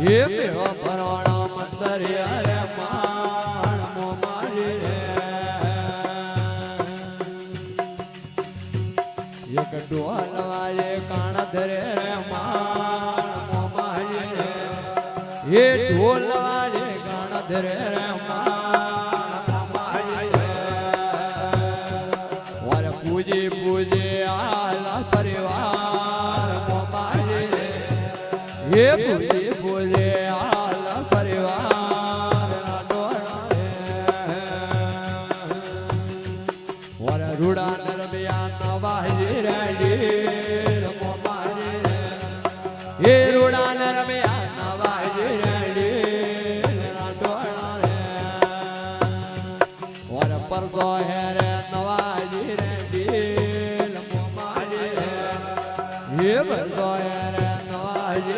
ये बेहो परोणा मंदर रे मान मोमारी रे एक डोल वाले कान धरे रे मान मोमारी रे ये ढोल वाले कान धरे रे मान मोमारी रे और पूजे पूजे आला परिवार मोमारी रे ये पूजे पूजे आला परिवार और रूड़ा नरबिया नवाजी रे मोमारी रे ये रूड़ा नरबिया